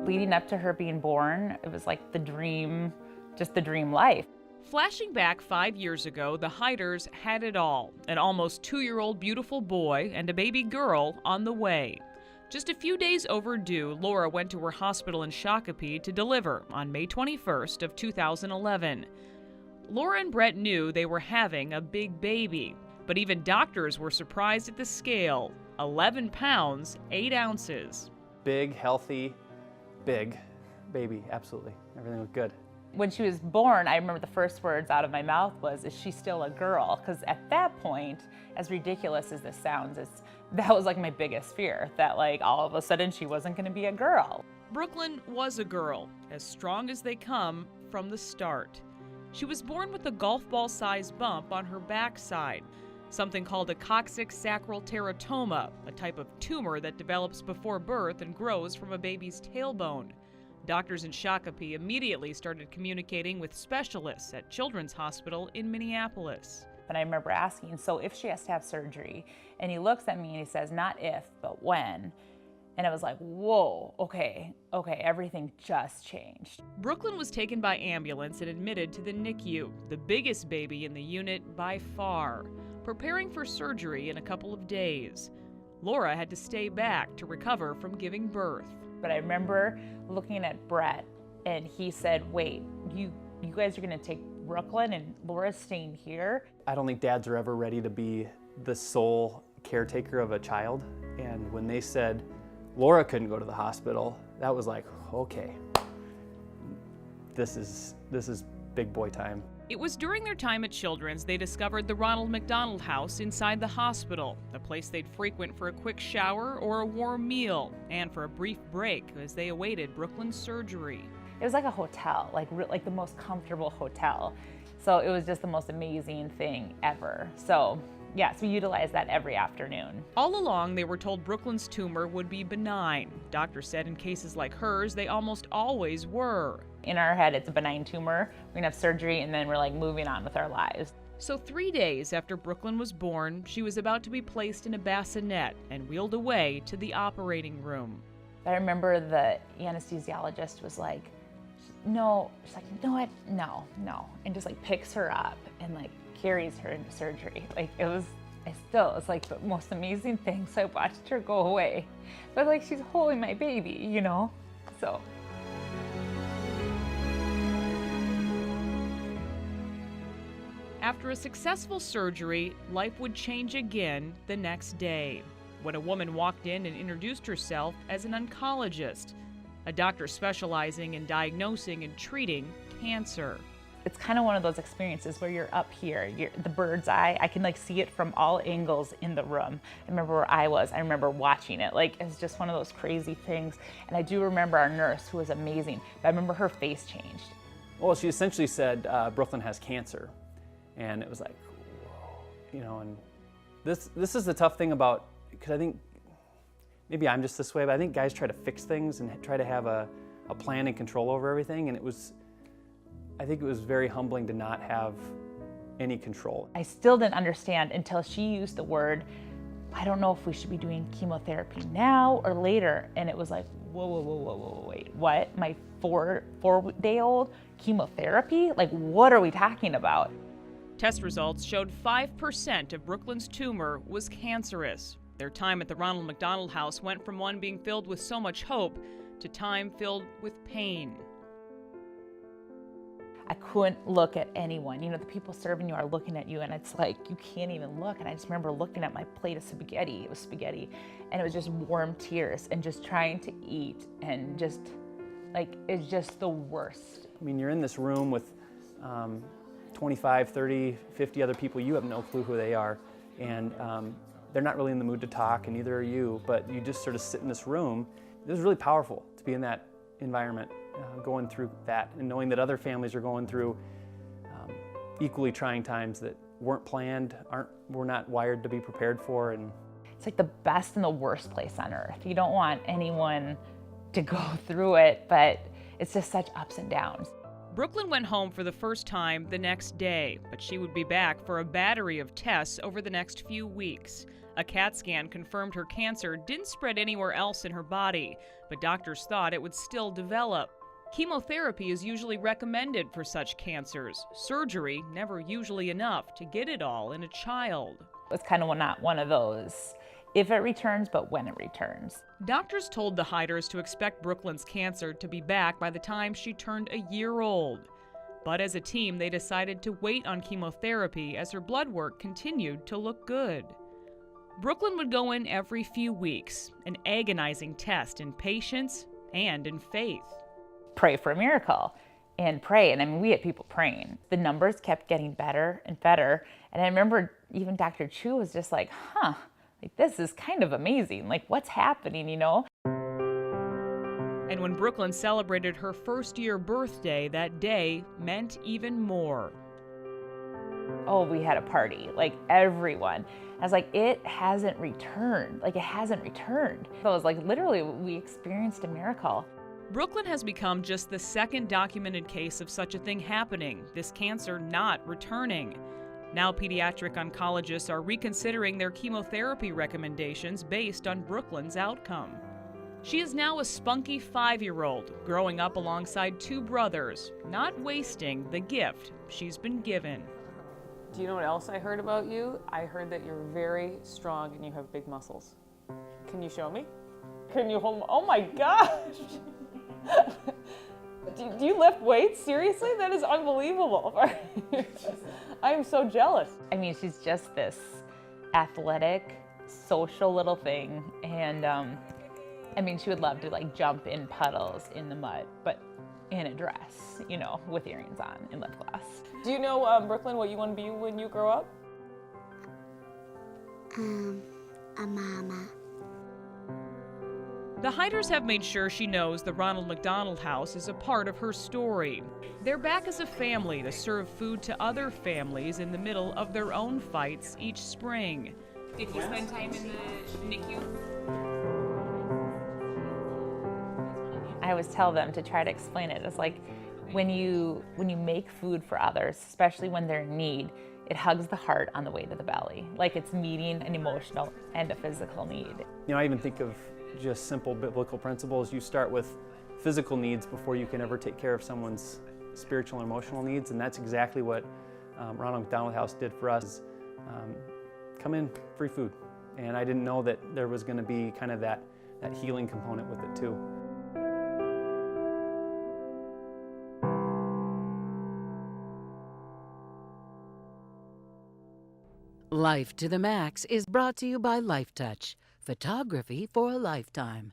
Leading up to her being born, it was like the dream, just the dream life. Flashing back 5 years ago, the Hyders had it all. An almost 2-year-old beautiful boy and a baby girl on the way. Just a few days overdue, Laura went to her hospital in Shakopee to deliver on May 21st of 2011. Laura and Bret knew they were having a big baby, but even doctors were surprised at the scale. 11 pounds, 8 ounces. Big, healthy, big baby, absolutely. Everything was good. When she was born, I remember the first words out of my mouth was, "Is she still a girl?" Because at that point, as ridiculous as this sounds, that was like my biggest fear, that like all of a sudden she wasn't going to be a girl. Brooklyn was a girl, as strong as they come from the start. She was born with a golf ball-sized bump on her backside, something called a coccyx sacral teratoma, a type of tumor that develops before birth and grows from a baby's tailbone. Doctors in Shakopee immediately started communicating with specialists at Children's Hospital in Minneapolis. And I remember asking, so if she has to have surgery, and he looks at me and he says, not if, but when. And I was like, whoa, okay, everything just changed. Brooklyn was taken by ambulance and admitted to the NICU, the biggest baby in the unit by far, preparing for surgery in a couple of days. Laura had to stay back to recover from giving birth. But I remember looking at Bret, and he said, wait, you guys are gonna take Brooklyn and Laura's staying here? I don't think dads are ever ready to be the sole caretaker of a child. And when they said Laura couldn't go to the hospital, that was like, okay, this is big boy time. It was during their time at Children's they discovered the Ronald McDonald house inside the hospital, a place they'd frequent for a quick shower or a warm meal, and for a brief break as they awaited Brooklyn's surgery. It was like a hotel, like the most comfortable hotel. So it was just the most amazing thing ever. So yes, we utilized that every afternoon. All along, they were told Brooklyn's tumor would be benign. Doctors said in cases like hers, they almost always were. In our head, it's a benign tumor. We're gonna have surgery, and then we're like moving on with our lives. So 3 days after Brooklyn was born, she was about to be placed in a bassinet and wheeled away to the operating room. I remember the anesthesiologist was like, no, she's like, you know what, no, and just like picks her up and like carries her into surgery. Like it's like the most amazing thing. So I watched her go away, but like she's holding my baby, you know, so. After a successful surgery, life would change again the next day, when a woman walked in and introduced herself as an oncologist, a doctor specializing in diagnosing and treating cancer. It's kind of one of those experiences where you're up here, the bird's eye. I can like see it from all angles in the room. I remember where I was. I remember watching it. Like, it's just one of those crazy things. And I do remember our nurse, who was amazing, but I remember her face changed. Well, she essentially said, Brooklyn has cancer. And it was like, whoa, you know, and this is the tough thing about, because I think, maybe I'm just this way, but I think guys try to fix things and try to have a plan and control over everything, and I think it was very humbling to not have any control. I still didn't understand until she used the word, I don't know if we should be doing chemotherapy now or later, and it was like, whoa, wait, what? My four-day-old chemotherapy? Like, what are we talking about? Test results showed 5% of Brooklyn's tumor was cancerous. Their time at the Ronald McDonald house went from one being filled with so much hope to time filled with pain. I couldn't look at anyone. You know, the people serving you are looking at you, and it's like, you can't even look. And I just remember looking at my plate of spaghetti. It was spaghetti, and it was just warm tears, and just trying to eat, and just, like, it's just the worst. I mean, you're in this room with 25, 30, 50 other people. You have no clue who they are, and they're not really in the mood to talk, and neither are you, but you just sort of sit in this room. It was really powerful to be in that environment, going through that, and knowing that other families are going through equally trying times that weren't planned, we're not wired to be prepared for. And it's like the best and the worst place on earth. You don't want anyone to go through it, but it's just such ups and downs. Brooklyn went home for the first time the next day, but she would be back for a battery of tests over the next few weeks. A CAT scan confirmed her cancer didn't spread anywhere else in her body, but doctors thought it would still develop. Chemotherapy is usually recommended for such cancers. Surgery, never usually enough to get it all in a child. It's kind of not one of those, if it returns, but when it returns. Doctors told the Hyders to expect Brooklyn's cancer to be back by the time she turned a year old. But as a team, they decided to wait on chemotherapy as her blood work continued to look good. Brooklyn would go in every few weeks, an agonizing test in patience and in faith. Pray for a miracle and pray. And I mean, we had people praying. The numbers kept getting better and better. And I remember even Dr. Chu was just like, like this is kind of amazing. Like what's happening, you know? And when Brooklyn celebrated her first-year birthday, that day meant even more. Oh, we had a party, like everyone. I was like, it hasn't returned. Like it hasn't returned. So it was like literally we experienced a miracle. Brooklyn has become just the second documented case of such a thing happening, this cancer not returning. Now pediatric oncologists are reconsidering their chemotherapy recommendations based on Brooklyn's outcome. She is now a spunky 5-year-old, growing up alongside 2 brothers, not wasting the gift she's been given. Do you know what else I heard about you? I heard that you're very strong and you have big muscles. Can you show me? Can you hold them? Oh my gosh! Do you lift weights? Seriously? That is unbelievable. I am so jealous. I mean, she's just this athletic, social little thing. And I mean, she would love to like jump in puddles in the mud, but in a dress, you know, with earrings on and lip gloss. Do you know, Brooklyn, what you want to be when you grow up? A mama. The Hyders have made sure she knows the Ronald McDonald house is a part of her story. They're back as a family to serve food to other families in the middle of their own fights each spring. Did you spend time in the NICU? I always tell them to try to explain it. It's like when you make food for others, especially when they're in need, it hugs the heart on the way to the belly. Like it's meeting an emotional and a physical need. You know, I even think of just simple biblical principles. You start with physical needs before you can ever take care of someone's spiritual and emotional needs, and that's exactly what Ronald McDonald House did for us. Come in, free food. And I didn't know that there was going to be kind of that healing component with it too. Life to the Max is brought to you by Lifetouch, photography for a lifetime.